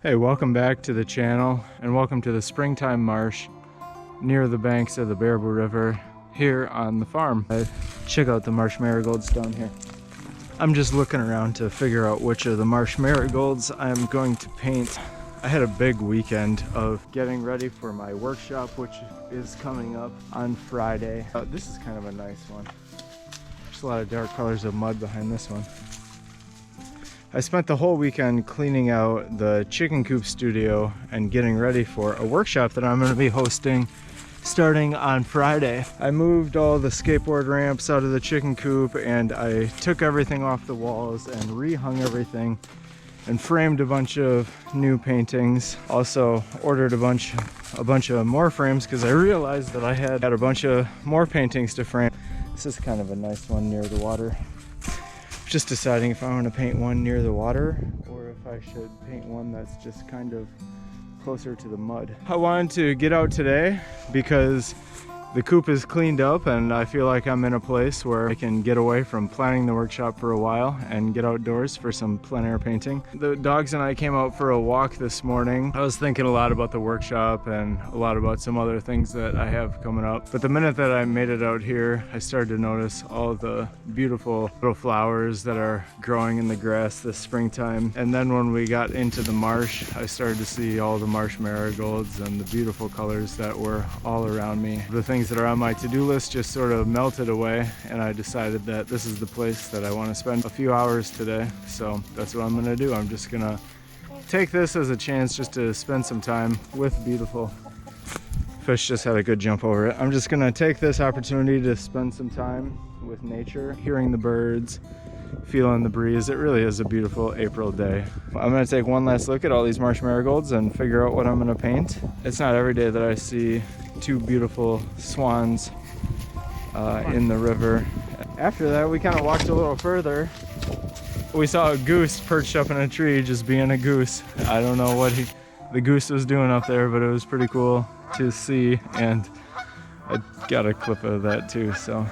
Hey, welcome back to the channel and welcome to the springtime marsh near the banks of the Baraboo River here on the farm. Check out the marsh marigolds down here. I'm just looking around to figure out which of the marsh marigolds I'm going to paint. I had a big weekend of getting ready for my workshop, which is coming up on Friday. This is kind of a nice one. There's a lot of dark colors of mud behind this one. I spent the whole weekend cleaning out the chicken coop studio and getting ready for a workshop that I'm going to be hosting starting on Friday. I moved all the skateboard ramps out of the chicken coop and I took everything off the walls and rehung everything and framed a bunch of new paintings. Also ordered a bunch of more frames because I realized that I had a bunch of more paintings to frame. This is kind of a nice one near the water. Just deciding if I want to paint one near the water or if I should paint one that's just kind of closer to the mud. I wanted to get out today because the coop is cleaned up and I feel like I'm in a place where I can get away from planning the workshop for a while and get outdoors for some plein air painting. The dogs and I came out for a walk this morning. I was thinking a lot about the workshop and a lot about some other things that I have coming up. But the minute that I made it out here, I started to notice all the beautiful little flowers that are growing in the grass this springtime. And then when we got into the marsh, I started to see all the marsh marigolds and the beautiful colors that were all around me. The things that are on my to-do list just sort of melted away, and I decided that this is the place that I want to spend a few hours today. So that's what I'm gonna do. I'm just gonna take this as a chance just to spend some time with beautiful fish. Just had a good jump over it. I'm just gonna take this opportunity to spend some time with nature, hearing the birds, feeling the breeze. It really is a beautiful April day. I'm gonna take one last look at all these marsh marigolds and figure out what I'm gonna paint. It's not every day that I see two beautiful swans in the river. After that, we kind of walked a little further. We saw a goose perched up in a tree, just being a goose. I don't know what the goose was doing up there, but it was pretty cool to see, and I got a clip of that too, so.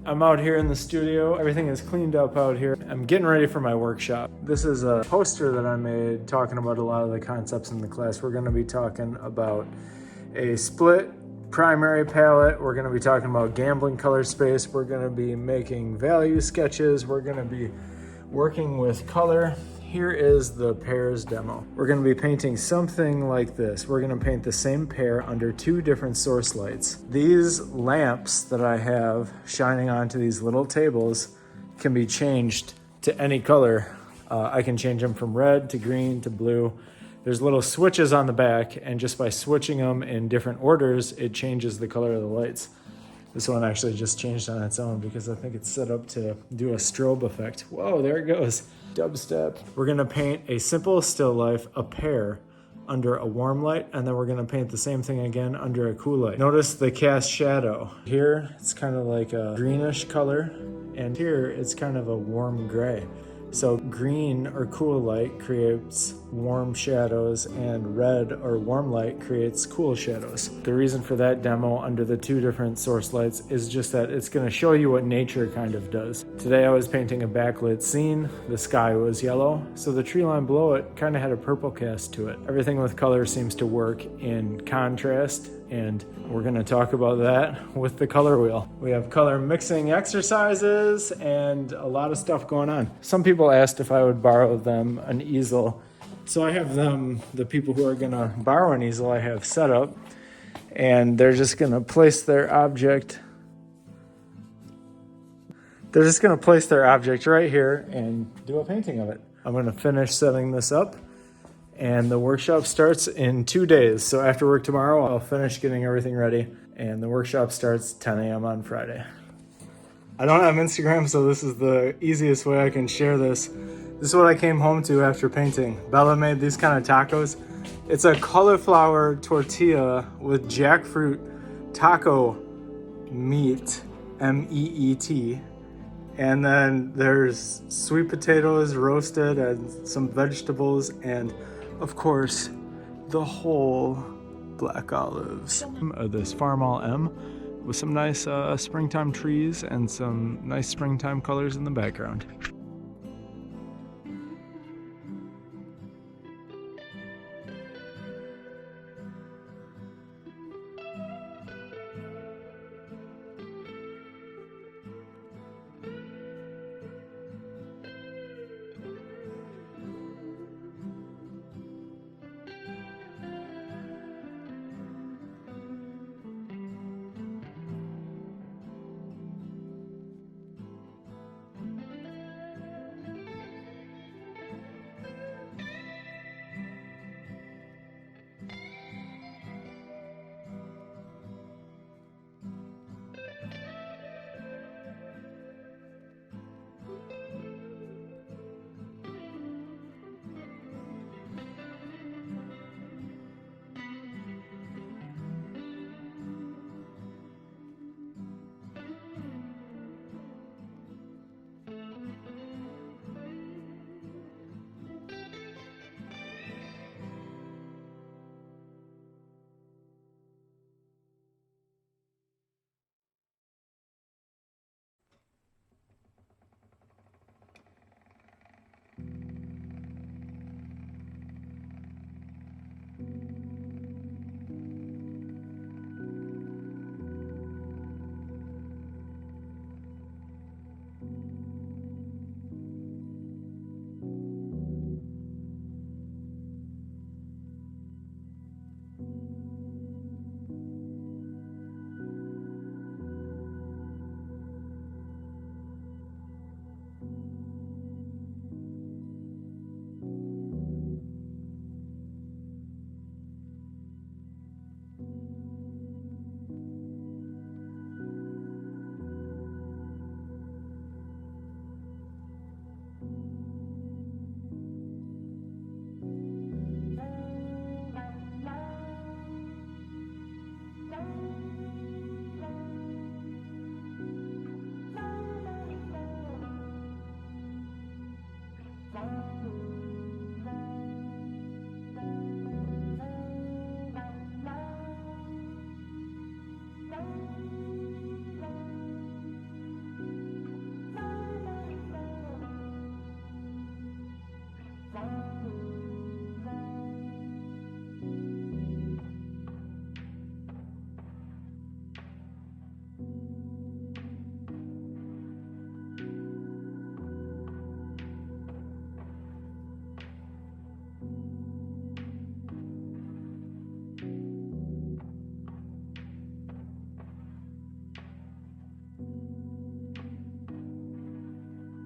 I'm out here in the studio. Everything is cleaned up out here. I'm getting ready for my workshop. This is a poster that I made talking about a lot of the concepts in the class. We're going to be talking about a split primary palette. We're going to be talking about gambling color space. We're going to be making value sketches. We're going to be working with color. Here is the pairs demo. We're going to be painting something like this. We're going to paint the same pair under two different source lights. These lamps that I have shining onto these little tables can be changed to any color. I can change them from red to green to blue. There's little switches on the back, and just by switching them in different orders, it changes the color of the lights. This one actually just changed on its own because I think it's set up to do a strobe effect. Whoa, there it goes. Dubstep. We're gonna paint a simple still life, a pair, under a warm light, and then we're gonna paint the same thing again under a cool light. Notice the cast shadow. Here, it's kind of like a greenish color, and here, it's kind of a warm gray. So green or cool light creates warm shadows and red or warm light creates cool shadows. The reason for that demo under the two different source lights is just that it's going to show you what nature kind of does. Today I was painting a backlit scene. The sky was yellow, so the tree line below it kind of had a purple cast to it. Everything with color seems to work in contrast, and we're going to talk about that with the color wheel. We have color mixing exercises and a lot of stuff going on. Some people asked if I would borrow them an easel. So I have them, the people who are going to borrow an easel, I have set up, and they're just going to place their object. They're just going to place their object right here and do a painting of it. I'm going to finish setting this up, and the workshop starts in 2 days. So after work tomorrow, I'll finish getting everything ready, and the workshop starts 10 a.m. on Friday. I don't have Instagram, so this is the easiest way I can share this. This is what I came home to after painting. Bella made these kind of tacos. It's a cauliflower tortilla with jackfruit taco meat, M-E-E-T. And then there's sweet potatoes roasted and some vegetables, and of course, the whole black olives. This Farmall M with some nice springtime trees and some nice springtime colors in the background.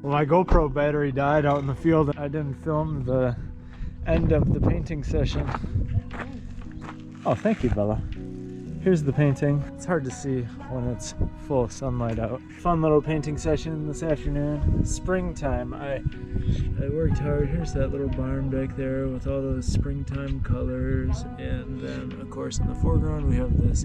Well, my GoPro battery died out in the field. I didn't film the end of the painting session. Oh, thank you, Bella. Here's the painting. It's hard to see when it's full sunlight out. Fun little painting session this afternoon. Springtime. I worked hard. Here's that little barn back there with all those springtime colors. And then, of course, in the foreground we have this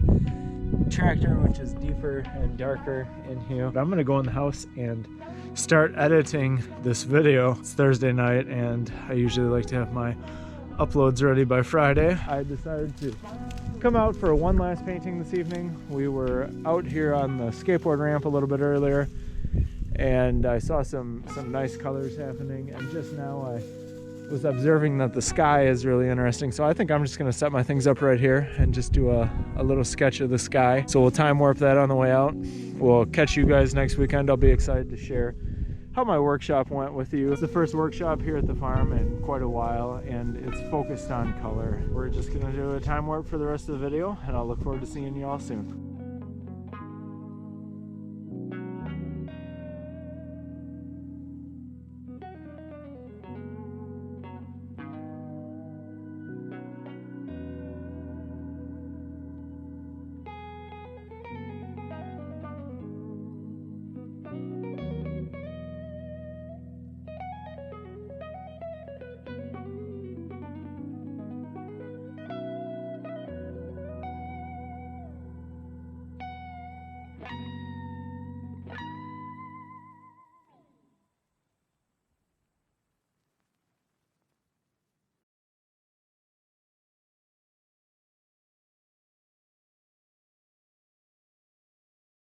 tractor, which is deeper and darker in here. But I'm gonna go in the house and start editing this video. It's Thursday night and I usually like to have my uploads ready by Friday. I decided to come out for one last painting this evening. We were out here on the skateboard ramp a little bit earlier and I saw some nice colors happening, and just now I was observing that the sky is really interesting. So I think I'm just gonna set my things up right here and just do a little sketch of the sky. So we'll time warp that on the way out. We'll catch you guys next weekend. I'll be excited to share how my workshop went with you. It's the first workshop here at the farm in quite a while, and it's focused on color. We're just gonna do a time warp for the rest of the video, and I'll look forward to seeing you all soon.